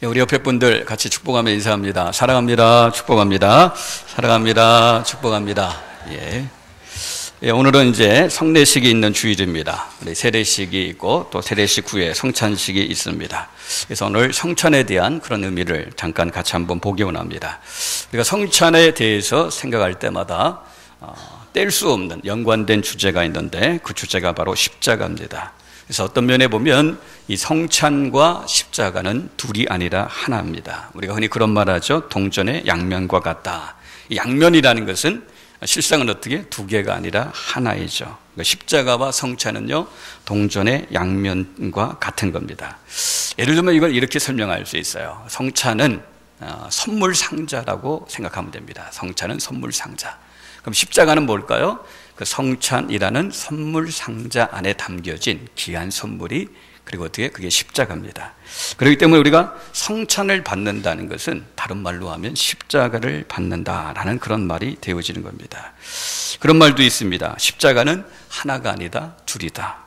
우리 옆에 분들 같이 축복하며 인사합니다. 사랑합니다. 축복합니다. 사랑합니다. 축복합니다. 오늘은 이제 성례식이 있는 주일입니다. 우리 세례식이 있고 또 세례식 후에 성찬식이 있습니다. 그래서 오늘 성찬에 대한 그런 의미를 잠깐 같이 한번 보기 원합니다. 우리가 성찬에 대해서 생각할 때마다 뗄 수 없는 연관된 주제가 있는데 그 주제가 바로 십자가입니다. 그래서 어떤 면에 보면 이 성찬과 십자가는 둘이 아니라 하나입니다. 우리가 흔히 그런 말 하죠. 동전의 양면과 같다. 이 양면이라는 것은 실상은 어떻게 두 개가 아니라 하나이죠. 그러니까 십자가와 성찬은요, 동전의 양면과 같은 겁니다. 예를 들면 이걸 이렇게 설명할 수 있어요. 성찬은 선물 상자라고 생각하면 됩니다. 성찬은 선물 상자. 그럼 십자가는 뭘까요? 그 성찬이라는 선물 상자 안에 담겨진 귀한 선물이, 그리고 어떻게 그게 십자가입니다. 그렇기 때문에 우리가 성찬을 받는다는 것은 다른 말로 하면 십자가를 받는다라는 그런 말이 되어지는 겁니다. 그런 말도 있습니다. 십자가는 하나가 아니다, 둘이다.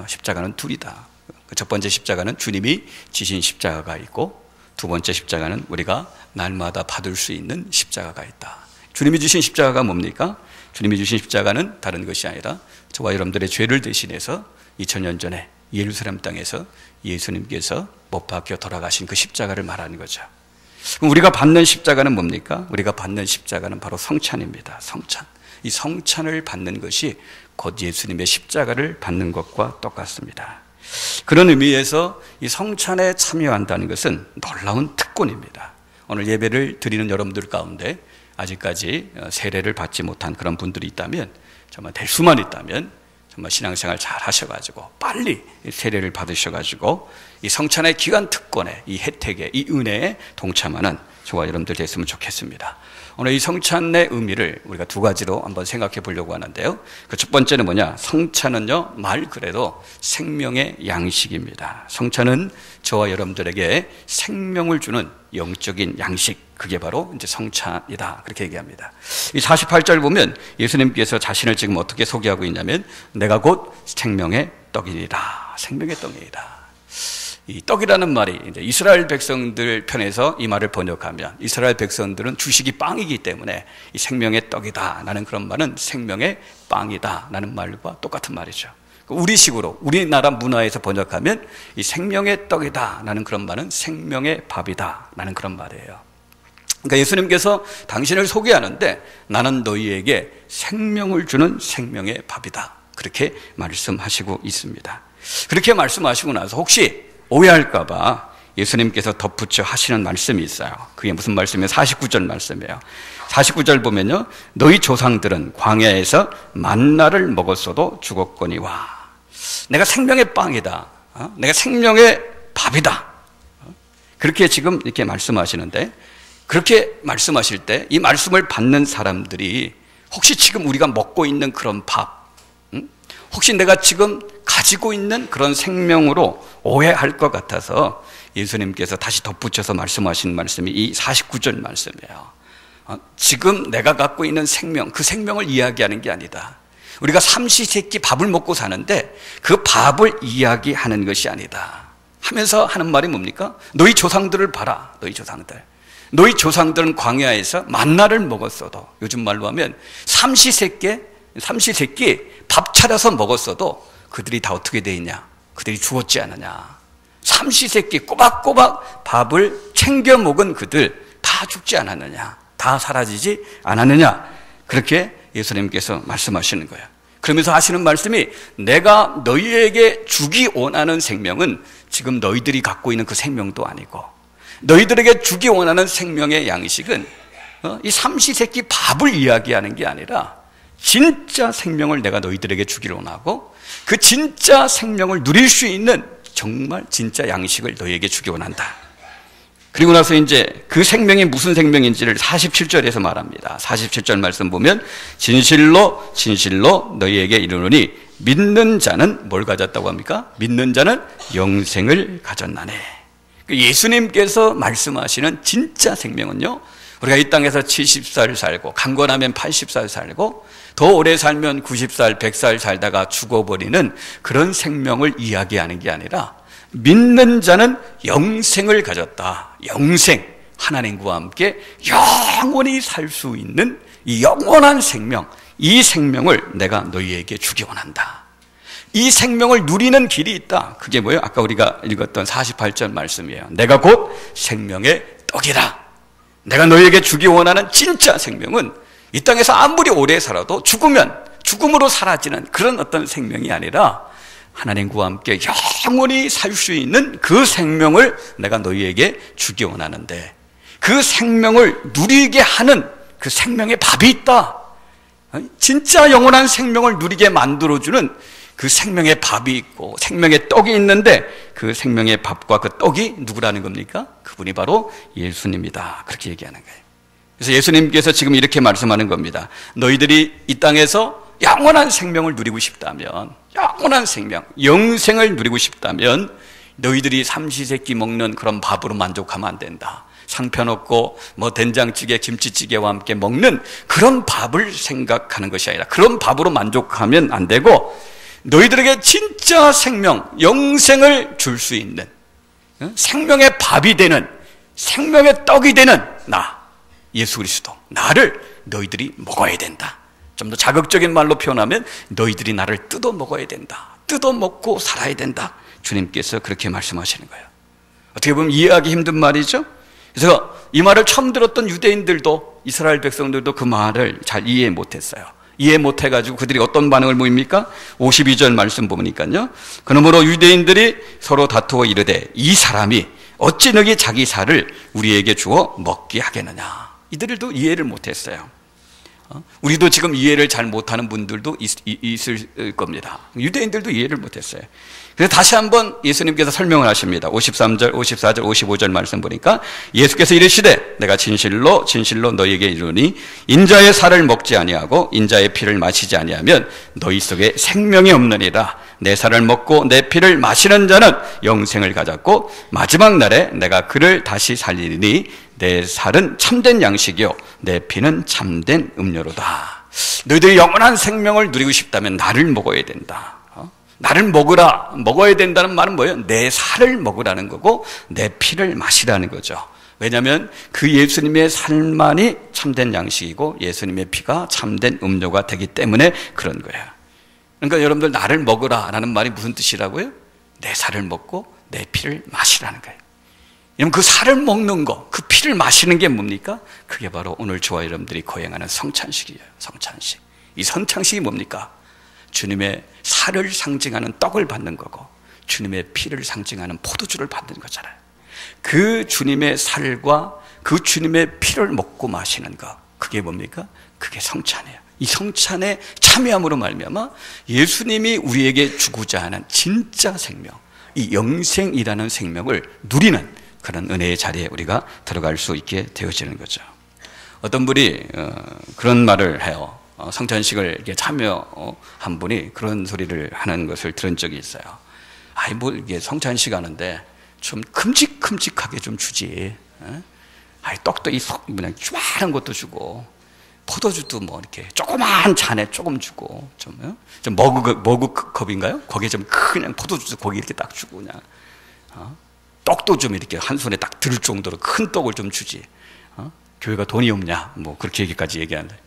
십자가는 둘이다. 첫 번째 십자가는 주님이 지신 십자가가 있고, 두 번째 십자가는 우리가 날마다 받을 수 있는 십자가가 있다. 주님이 주신 십자가가 뭡니까? 주님이 주신 십자가는 다른 것이 아니라 저와 여러분들의 죄를 대신해서 2000년 전에 예루살렘 땅에서 예수님께서 못 박혀 돌아가신 그 십자가를 말하는 거죠. 그럼 우리가 받는 십자가는 뭡니까? 우리가 받는 십자가는 바로 성찬입니다. 성찬. 이 성찬을 받는 것이 곧 예수님의 십자가를 받는 것과 똑같습니다. 그런 의미에서 이 성찬에 참여한다는 것은 놀라운 특권입니다. 오늘 예배를 드리는 여러분들 가운데 아직까지 세례를 받지 못한 그런 분들이 있다면, 정말 될 수만 있다면 정말 신앙생활 잘 하셔가지고 빨리 세례를 받으셔가지고 이 성찬의 귀한 특권에, 이 혜택에, 이 은혜에 동참하는 저와 여러분들 됐으면 좋겠습니다. 오늘 이 성찬의 의미를 우리가 두 가지로 한번 생각해 보려고 하는데요. 그 첫 번째는 뭐냐? 성찬은요, 말 그대로 생명의 양식입니다. 성찬은 저와 여러분들에게 생명을 주는 영적인 양식, 그게 바로 이제 성찬이다, 그렇게 얘기합니다. 이 48절 보면 예수님께서 자신을 지금 어떻게 소개하고 있냐면, 내가 곧 생명의 떡이니라. 생명의 떡이니라. 이 떡이라는 말이 이제 이스라엘 백성들 편에서 이 말을 번역하면, 이스라엘 백성들은 주식이 빵이기 때문에 이 생명의 떡이다 라는 그런 말은 생명의 빵이다 라는 말과 똑같은 말이죠. 우리식으로 우리나라 문화에서 번역하면 이 생명의 떡이다 라는 그런 말은 생명의 밥이다 라는 그런 말이에요. 그러니까 예수님께서 당신을 소개하는데, 나는 너희에게 생명을 주는 생명의 밥이다, 그렇게 말씀하시고 있습니다. 그렇게 말씀하시고 나서 혹시 오해할까봐 예수님께서 덧붙여 하시는 말씀이 있어요. 그게 무슨 말씀이에요? 49절 말씀이에요. 49절 보면요, 너희 조상들은 광야에서 만나를 먹었어도 죽었거니와. 내가 생명의 빵이다, 내가 생명의 밥이다, 그렇게 지금 이렇게 말씀하시는데, 그렇게 말씀하실 때 이 말씀을 받는 사람들이 혹시 지금 우리가 먹고 있는 그런 밥, 혹시 내가 지금 가지고 있는 그런 생명으로 오해할 것 같아서 예수님께서 다시 덧붙여서 말씀하신 말씀이 이 49절 말씀이에요. 지금 내가 갖고 있는 생명, 그 생명을 이야기하는 게 아니다. 우리가 삼시세끼 밥을 먹고 사는데 그 밥을 이야기하는 것이 아니다 하면서 하는 말이 뭡니까? 너희 조상들을 봐라. 너희 조상들은 광야에서 만나를 먹었어도, 요즘 말로 하면 삼시세끼 밥 차려서 먹었어도 그들이 다 어떻게 돼 있냐? 그들이 죽었지 않느냐? 삼시세끼 꼬박꼬박 밥을 챙겨 먹은 그들 다 죽지 않았느냐? 다 사라지지 않았느냐? 그렇게 예수님께서 말씀하시는 거예요. 그러면서 하시는 말씀이, 내가 너희에게 주기 원하는 생명은 지금 너희들이 갖고 있는 그 생명도 아니고, 너희들에게 주기 원하는 생명의 양식은 이 삼시세끼 밥을 이야기하는 게 아니라 진짜 생명을 내가 너희들에게 주기를 원하고, 그 진짜 생명을 누릴 수 있는 정말 진짜 양식을 너희에게 주기 원한다. 그리고 나서 이제 그 생명이 무슨 생명인지를 47절에서 말합니다. 47절 말씀 보면, 진실로 진실로 너희에게 이르노니 믿는 자는 뭘 가졌다고 합니까? 믿는 자는 영생을 가졌나니. 예수님께서 말씀하시는 진짜 생명은요, 우리가 이 땅에서 70살 살고 강건하면 80살 살고 더 오래 살면 90살, 100살 살다가 죽어버리는 그런 생명을 이야기하는 게 아니라, 믿는 자는 영생을 가졌다. 영생, 하나님과 함께 영원히 살 수 있는 이 영원한 생명, 이 생명을 내가 너희에게 주기 원한다. 이 생명을 누리는 길이 있다. 그게 뭐예요? 아까 우리가 읽었던 48절 말씀이에요. 내가 곧 생명의 떡이라. 내가 너희에게 주기 원하는 진짜 생명은 이 땅에서 아무리 오래 살아도 죽으면 죽음으로 사라지는 그런 어떤 생명이 아니라 하나님과 함께 영원히 살 수 있는 그 생명을 내가 너희에게 주기 원하는데, 그 생명을 누리게 하는 그 생명의 밥이 있다. 진짜 영원한 생명을 누리게 만들어주는 그 생명의 밥이 있고 생명의 떡이 있는데, 그 생명의 밥과 그 떡이 누구라는 겁니까? 그분이 바로 예수님이다. 그렇게 얘기하는 거예요. 그래서 예수님께서 지금 이렇게 말씀하는 겁니다. 너희들이 이 땅에서 영원한 생명을 누리고 싶다면, 영원한 생명, 영생을 누리고 싶다면 너희들이 삼시세끼 먹는 그런 밥으로 만족하면 안 된다. 상편 없고 뭐 된장찌개, 김치찌개와 함께 먹는 그런 밥을 생각하는 것이 아니라, 그런 밥으로 만족하면 안 되고, 너희들에게 진짜 생명, 영생을 줄 수 있는 생명의 밥이 되는, 생명의 떡이 되는 나, 예수 그리스도, 나를 너희들이 먹어야 된다. 좀 더 자극적인 말로 표현하면 너희들이 나를 뜯어 먹어야 된다. 뜯어 먹고 살아야 된다. 주님께서 그렇게 말씀하시는 거예요. 어떻게 보면 이해하기 힘든 말이죠. 그래서 이 말을 처음 들었던 유대인들도, 이스라엘 백성들도 그 말을 잘 이해 못했어요. 이해 못해가지고 그들이 어떤 반응을 보입니까? 52절 말씀 보니까요. 그러므로 유대인들이 서로 다투어 이르되 이 사람이 어찌 너희 자기 살을 우리에게 주어 먹게 하겠느냐. 이들도 이해를 못했어요. 우리도 지금 이해를 잘 못하는 분들도 있을 겁니다. 유대인들도 이해를 못했어요. 그래서 다시 한번 예수님께서 설명을 하십니다. 53절, 54절, 55절 말씀 보니까 예수께서 이르시되 내가 진실로 진실로 너희에게 이르노니 인자의 살을 먹지 아니하고 인자의 피를 마시지 아니하면 너희 속에 생명이 없느니라. 내 살을 먹고 내 피를 마시는 자는 영생을 가졌고 마지막 날에 내가 그를 다시 살리리니 내 살은 참된 양식이요 내 피는 참된 음료로다. 너희들이 영원한 생명을 누리고 싶다면 나를 먹어야 된다. 나를 먹어야 된다는 말은 뭐예요? 내 살을 먹으라는 거고 내 피를 마시라는 거죠. 왜냐하면 그 예수님의 살만이 참된 양식이고 예수님의 피가 참된 음료가 되기 때문에 그런 거예요. 그러니까 여러분들, 나를 먹으라라는 말이 무슨 뜻이라고요? 내 살을 먹고 내 피를 마시라는 거예요. 여러분, 그 살을 먹는 거, 그 피를 마시는 게 뭡니까? 그게 바로 오늘 저와 여러분들이 거행하는 성찬식이에요. 성찬식. 이 성찬식이 뭡니까? 주님의 살을 상징하는 떡을 받는 거고 주님의 피를 상징하는 포도주를 받는 거잖아요. 그 주님의 살과 그 주님의 피를 먹고 마시는 것, 그게 뭡니까? 그게 성찬이에요. 이 성찬에 참여함으로 말미암아 예수님이 우리에게 주고자 하는 진짜 생명, 이 영생이라는 생명을 누리는 그런 은혜의 자리에 우리가 들어갈 수 있게 되어지는 거죠. 어떤 분이 그런 말을 해요. 성찬식을 이렇게 참여한 분이 그런 소리를 하는 것을 들은 적이 있어요. 아이, 뭐 이게 성찬식 하는데 좀 큼직큼직하게 좀 주지. 아이, 떡도 그냥 조그마한 것도 주고 포도주도 뭐 이렇게 조그마한 잔에 조금 주고 좀 머그컵인가요? 거기에 좀 그냥 포도주도 거기 이렇게 딱 주고 그냥 떡도 좀 이렇게 한 손에 딱 들 정도로 큰 떡을 좀 주지. 교회가 돈이 없냐? 뭐 그렇게 얘기까지 얘기하는데.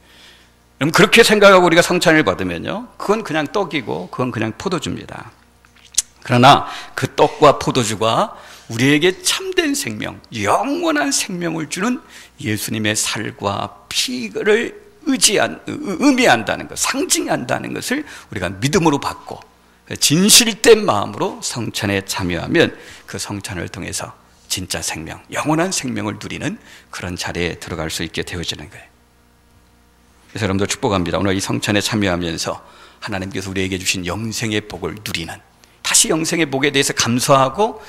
그럼 그렇게 생각하고 우리가 성찬을 받으면요, 그건 그냥 떡이고 그건 그냥 포도주입니다. 그러나 그 떡과 포도주가 우리에게 참된 생명, 영원한 생명을 주는 예수님의 살과 피를 의미한다는 것, 상징한다는 것을 우리가 믿음으로 받고 진실된 마음으로 성찬에 참여하면 그 성찬을 통해서 진짜 생명, 영원한 생명을 누리는 그런 자리에 들어갈 수 있게 되어지는 거예요. 그래서 여러분들 축복합니다. 오늘 이 성찬에 참여하면서 하나님께서 우리에게 주신 영생의 복을 누리는, 다시 영생의 복에 대해서 감사하고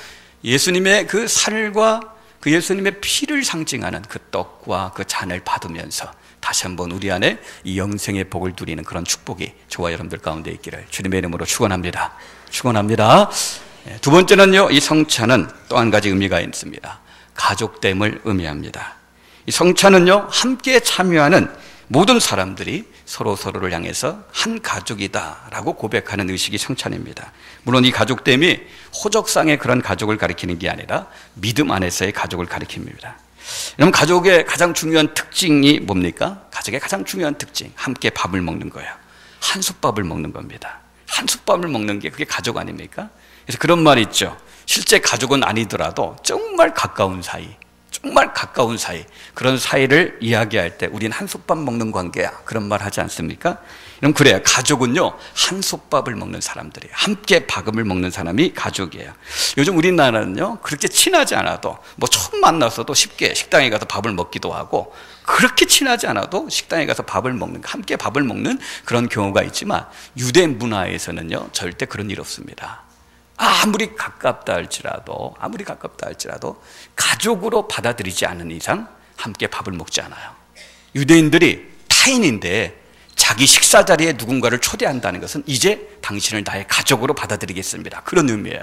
예수님의 그 살과 그 예수님의 피를 상징하는 그 떡과 그 잔을 받으면서 다시 한번 우리 안에 이 영생의 복을 누리는 그런 축복이 저와 여러분들 가운데 있기를 주님의 이름으로 축원합니다. 축원합니다. 두 번째는요, 이 성찬은 또 한 가지 의미가 있습니다. 가족됨을 의미합니다. 이 성찬은요, 함께 참여하는 모든 사람들이 서로를 향해서 한 가족이다라고 고백하는 의식이 성찬입니다. 물론 이 가족됨이 호적상의 그런 가족을 가리키는 게 아니라 믿음 안에서의 가족을 가리킵니다. 여러분, 가족의 가장 중요한 특징이 뭡니까? 가족의 가장 중요한 특징, 함께 밥을 먹는 거예요. 한솥밥을 먹는 겁니다. 한솥밥을 먹는 게 그게 가족 아닙니까? 그래서 그런 말이 있죠. 실제 가족은 아니더라도 정말 가까운 사이, 그런 사이를 이야기할 때 우린 한솥밥 먹는 관계야, 그런 말 하지 않습니까? 그럼 그래요. 가족은요, 한솥밥을 먹는 사람들이에요. 함께 밥을 먹는 사람이 가족이에요. 요즘 우리나라는요, 그렇게 친하지 않아도 뭐 처음 만나서도 쉽게 식당에 가서 밥을 먹기도 하고, 그렇게 친하지 않아도 식당에 가서 함께 밥을 먹는 그런 경우가 있지만, 유대 문화에서는요 절대 그런 일 없습니다. 아무리 가깝다 할지라도 가족으로 받아들이지 않는 이상 함께 밥을 먹지 않아요. 유대인들이 타인인데 자기 식사 자리에 누군가를 초대한다는 것은 이제 당신을 나의 가족으로 받아들이겠습니다, 그런 의미예요.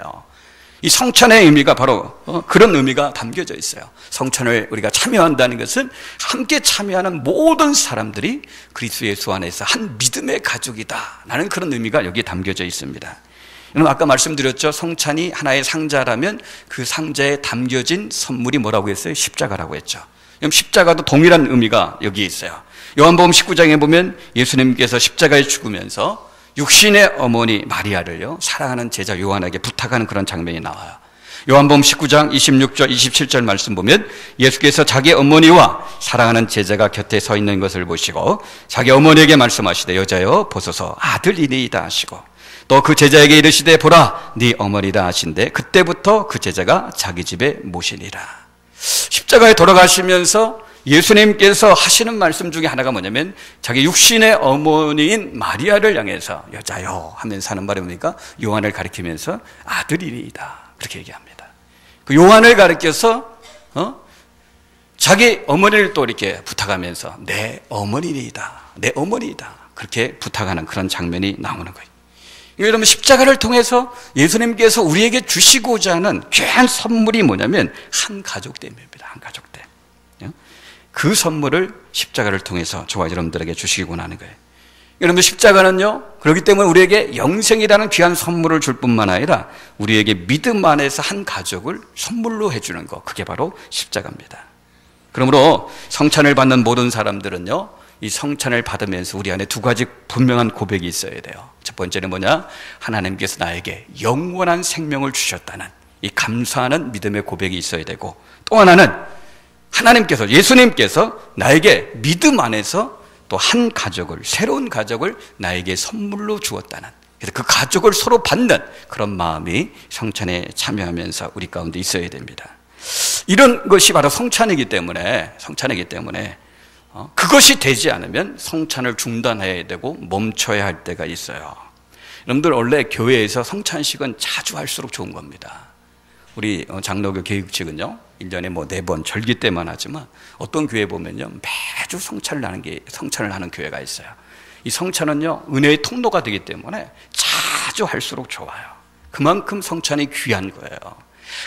이 성찬의 의미가 바로 그런 의미가 담겨져 있어요. 성찬을 우리가 참여한다는 것은 함께 참여하는 모든 사람들이 그리스도 예수 안에서 한 믿음의 가족이다 라는 그런 의미가 여기에 담겨져 있습니다. 여러분, 아까 말씀드렸죠. 성찬이 하나의 상자라면 그 상자에 담겨진 선물이 뭐라고 했어요? 십자가라고 했죠. 그럼 십자가도 동일한 의미가 여기에 있어요. 요한복음 19장에 보면 예수님께서 십자가에 죽으면서 육신의 어머니 마리아를요 사랑하는 제자 요한에게 부탁하는 그런 장면이 나와요. 요한복음 19장 26절 27절 말씀 보면 예수께서 자기 어머니와 사랑하는 제자가 곁에 서 있는 것을 보시고 자기 어머니에게 말씀하시되 여자여 보소서 아들이니이다 하시고 또 그 제자에게 이르시되 보라 네 어머니다 하신대 그때부터 그 제자가 자기 집에 모시니라. 십자가에 돌아가시면서 예수님께서 하시는 말씀 중에 하나가 뭐냐면 자기 육신의 어머니인 마리아를 향해서 여자여 하면서 하는 말이 뭡니까? 요한을 가리키면서 아들이니이다 그렇게 얘기합니다. 그 요한을 가리켜서 자기 어머니를 또 이렇게 부탁하면서 내 어머니이다 그렇게 부탁하는 그런 장면이 나오는 거예요. 여러분, 십자가를 통해서 예수님께서 우리에게 주시고자 하는 귀한 선물이 뭐냐면 한 가족됨입니다. 한 가족됨. 그 선물을 십자가를 통해서 저와 여러분들에게 주시곤 하는 거예요. 여러분, 십자가는요 그렇기 때문에 우리에게 영생이라는 귀한 선물을 줄 뿐만 아니라 우리에게 믿음 안에서 한 가족을 선물로 해주는 것, 그게 바로 십자가입니다. 그러므로 성찬을 받는 모든 사람들은요 이 성찬을 받으면서 우리 안에 두 가지 분명한 고백이 있어야 돼요. 첫 번째는 뭐냐? 하나님께서 나에게 영원한 생명을 주셨다는 이 감사하는 믿음의 고백이 있어야 되고, 또 하나는 하나님께서, 예수님께서 나에게 믿음 안에서 또 한 가족을, 새로운 가족을 나에게 선물로 주었다는, 그래서 그 가족을 서로 받는 그런 마음이 성찬에 참여하면서 우리 가운데 있어야 됩니다. 이런 것이 바로 성찬이기 때문에 그것이 되지 않으면 성찬을 중단해야 되고 멈춰야 할 때가 있어요. 여러분들, 원래 교회에서 성찬식은 자주 할수록 좋은 겁니다. 우리 장로교 교육측은요 1년에 뭐 4번 절기 때만 하지만 어떤 교회 보면요 매주 성찬을 하는 교회가 있어요. 이 성찬은요 은혜의 통로가 되기 때문에 자주 할수록 좋아요. 그만큼 성찬이 귀한 거예요.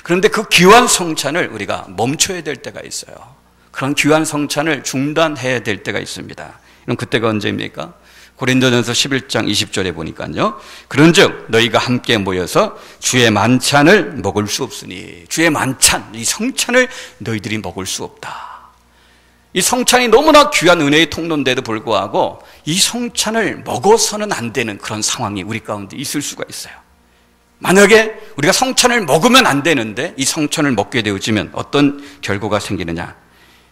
그런데 그 귀한 성찬을 우리가 멈춰야 될 때가 있어요. 그런 귀한 성찬을 중단해야 될 때가 있습니다. 그럼 그때가 언제입니까? 고린도전서 11장 20절에 보니까요 그런즉 너희가 함께 모여서 주의 만찬을 먹을 수 없으니, 주의 만찬, 이 성찬을 너희들이 먹을 수 없다. 이 성찬이 너무나 귀한 은혜의 통로인데도 불구하고 이 성찬을 먹어서는 안 되는 그런 상황이 우리 가운데 있을 수가 있어요. 만약에 우리가 성찬을 먹으면 안 되는데 이 성찬을 먹게 되어지면 어떤 결과가 생기느냐?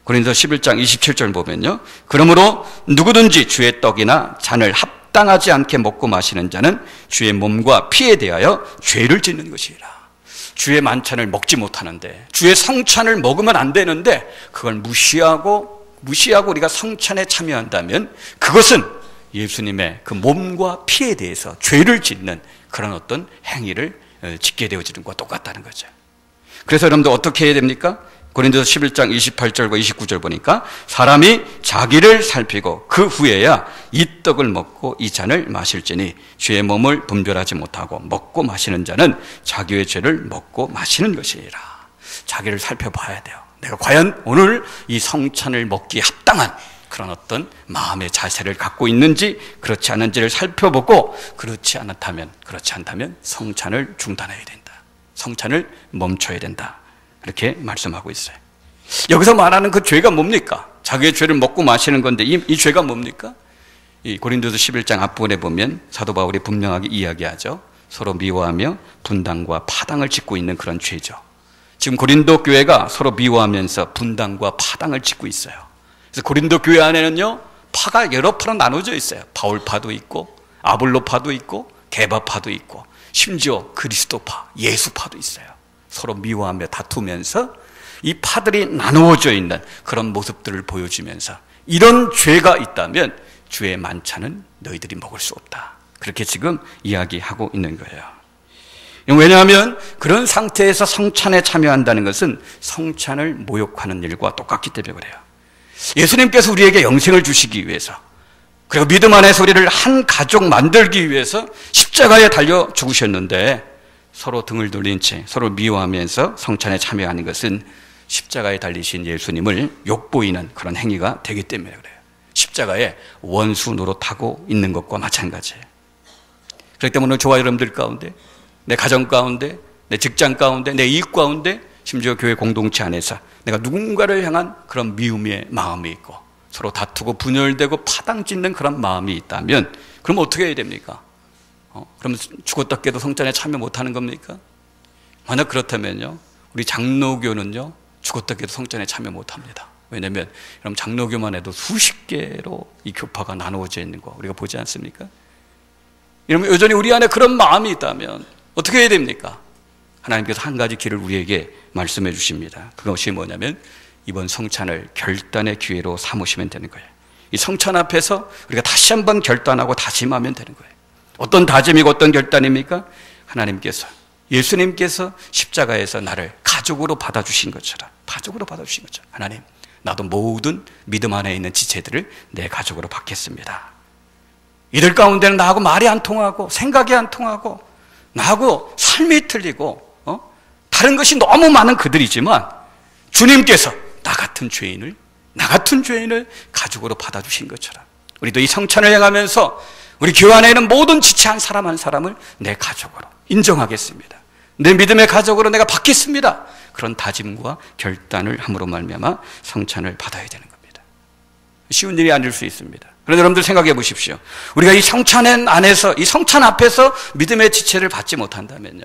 고린도서 11장 27절 보면요 그러므로 누구든지 주의 떡이나 잔을 합당하지 않게 먹고 마시는 자는 주의 몸과 피에 대하여 죄를 짓는 것이라. 주의 만찬을 먹지 못하는데, 주의 성찬을 먹으면 안 되는데 그걸 무시하고 우리가 성찬에 참여한다면 그것은 예수님의 그 몸과 피에 대해서 죄를 짓는 그런 어떤 행위를 짓게 되어지는 것과 똑같다는 거죠. 그래서 여러분들 어떻게 해야 됩니까? 고린도서 11장 28절과 29절 보니까 사람이 자기를 살피고 그 후에야 이 떡을 먹고 이 잔을 마실지니 주의 몸을 분별하지 못하고 먹고 마시는 자는 자기의 죄를 먹고 마시는 것이라. 자기를 살펴봐야 돼요. 내가 과연 오늘 이 성찬을 먹기에 합당한 그런 어떤 마음의 자세를 갖고 있는지 그렇지 않은지를 살펴보고 그렇지 않다면 성찬을 중단해야 된다. 성찬을 멈춰야 된다. 이렇게 말씀하고 있어요. 여기서 말하는 그 죄가 뭡니까? 자기의 죄를 먹고 마시는 건데 이 죄가 뭡니까? 이 고린도서 11장 앞부분에 보면 사도 바울이 분명하게 이야기하죠. 서로 미워하며 분당과 파당을 짓고 있는 그런 죄죠. 지금 고린도 교회가 서로 미워하면서 분당과 파당을 짓고 있어요. 그래서 고린도 교회 안에는요, 파가 여러 파로 나눠져 있어요. 바울파도 있고 아볼로파도 있고 게바파도 있고 심지어 그리스도파, 예수파도 있어요. 서로 미워하며 다투면서 이 파들이 나누어져 있는 그런 모습들을 보여주면서 이런 죄가 있다면 주의 만찬은 너희들이 먹을 수 없다. 그렇게 지금 이야기하고 있는 거예요. 왜냐하면 그런 상태에서 성찬에 참여한다는 것은 성찬을 모욕하는 일과 똑같기 때문에 그래요. 예수님께서 우리에게 영생을 주시기 위해서, 그리고 믿음 안에서 우리를 한 가족 만들기 위해서 십자가에 달려 죽으셨는데 서로 등을 돌린 채 서로 미워하면서 성찬에 참여하는 것은 십자가에 달리신 예수님을 욕보이는 그런 행위가 되기 때문에 그래요. 십자가에 원수 노릇하고 있는 것과 마찬가지예요. 그렇기 때문에 저와 여러분들 가운데, 내 가정 가운데, 내 직장 가운데, 내 이웃 가운데, 심지어 교회 공동체 안에서 내가 누군가를 향한 그런 미움의 마음이 있고 서로 다투고 분열되고 파당짓는 그런 마음이 있다면 그럼 어떻게 해야 됩니까? 그럼 죽었다 깨도 성찬에 참여 못하는 겁니까? 만약 그렇다면요, 우리 장로교는요 죽었다 깨도 성찬에 참여 못합니다. 왜냐하면 여러분 장로교만 해도 수십 개로 이 교파가 나누어져 있는 거 우리가 보지 않습니까? 여러분 여전히 우리 안에 그런 마음이 있다면 어떻게 해야 됩니까? 하나님께서 한 가지 길을 우리에게 말씀해 주십니다. 그것이 뭐냐면 이번 성찬을 결단의 기회로 삼으시면 되는 거예요. 이 성찬 앞에서 우리가 다시 한번 결단하고 다짐하면 되는 거예요. 어떤 다짐이고 어떤 결단입니까? 하나님께서, 예수님께서 십자가에서 나를 가족으로 받아주신 것처럼, 하나님, 나도 모든 믿음 안에 있는 지체들을 내 가족으로 받겠습니다. 이들 가운데는 나하고 말이 안 통하고 생각이 안 통하고 나하고 삶이 틀리고 다른 것이 너무 많은 그들이지만 주님께서 나 같은 죄인을 가족으로 받아주신 것처럼 우리도 이 성찬을 행하면서 우리 교회 안에 있는 모든 지체 한 사람 한 사람을 내 가족으로 인정하겠습니다. 내 믿음의 가족으로 내가 받겠습니다. 그런 다짐과 결단을 함으로 말미암아 성찬을 받아야 되는 겁니다. 쉬운 일이 아닐 수 있습니다. 그런데 여러분들 생각해 보십시오. 우리가 이 성찬 안에서, 이 성찬 앞에서 믿음의 지체를 받지 못한다면요,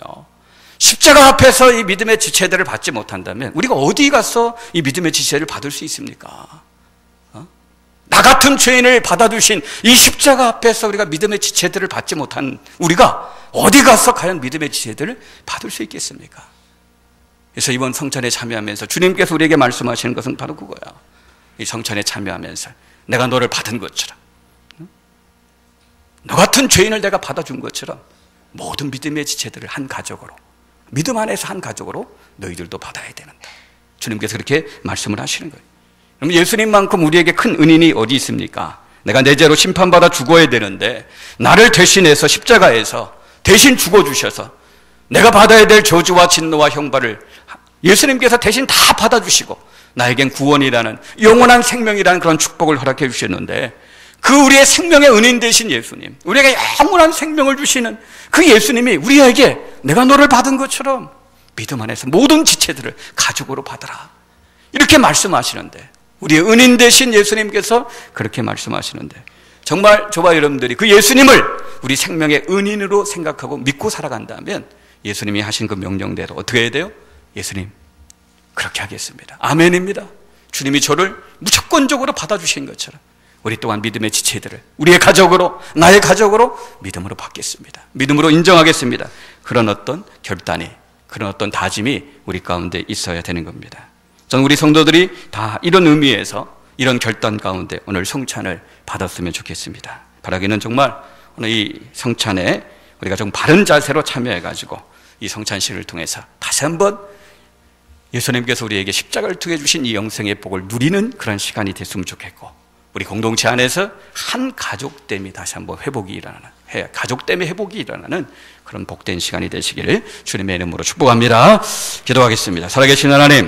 십자가 앞에서 이 믿음의 지체들을 받지 못한다면 우리가 어디 가서 이 믿음의 지체를 받을 수 있습니까? 나 같은 죄인을 받아주신 이 십자가 앞에서 우리가 믿음의 지체들을 받지 못한 우리가 어디 가서 과연 믿음의 지체들을 받을 수 있겠습니까? 그래서 이번 성찬에 참여하면서 주님께서 우리에게 말씀하시는 것은 바로 그거야. 이 성찬에 참여하면서 내가 너를 받은 것처럼, 너 같은 죄인을 내가 받아준 것처럼 모든 믿음의 지체들을 한 가족으로, 믿음 안에서 한 가족으로 너희들도 받아야 되는다. 주님께서 그렇게 말씀을 하시는 거예요. 그럼 예수님만큼 우리에게 큰 은인이 어디 있습니까? 내가 내 죄로 심판받아 죽어야 되는데 나를 대신해서 십자가에서 대신 죽어주셔서 내가 받아야 될 저주와 진노와 형벌을 예수님께서 대신 다 받아주시고 나에겐 구원이라는 영원한 생명이라는 그런 축복을 허락해 주셨는데, 그 우리의 생명의 은인 되신 예수님, 우리에게 영원한 생명을 주시는 그 예수님이 우리에게 내가 너를 받은 것처럼 믿음 안에서 모든 지체들을 가족으로 받아라, 이렇게 말씀하시는데, 우리의 은인 되신 예수님께서 그렇게 말씀하시는데, 정말 저와 여러분들이 그 예수님을 우리 생명의 은인으로 생각하고 믿고 살아간다면 예수님이 하신 그 명령대로 어떻게 해야 돼요? 예수님, 그렇게 하겠습니다. 아멘입니다. 주님이 저를 무조건적으로 받아주신 것처럼 우리 또한 믿음의 지체들을 우리의 가족으로, 나의 가족으로 믿음으로 받겠습니다. 믿음으로 인정하겠습니다. 그런 어떤 결단이, 그런 어떤 다짐이 우리 가운데 있어야 되는 겁니다. 저는 우리 성도들이 다 이런 의미에서, 이런 결단 가운데 오늘 성찬을 받았으면 좋겠습니다. 바라기는 정말 오늘 이 성찬에 우리가 좀 바른 자세로 참여해가지고 이 성찬식을 통해서 다시 한번 예수님께서 우리에게 십자가를 통해 주신 이 영생의 복을 누리는 그런 시간이 됐으면 좋겠고, 우리 공동체 안에서 한 가족됨이 다시 한번 회복이 일어나는, 가족됨의 회복이 일어나는 그런 복된 시간이 되시기를 주님의 이름으로 축복합니다. 기도하겠습니다. 살아계신 하나님,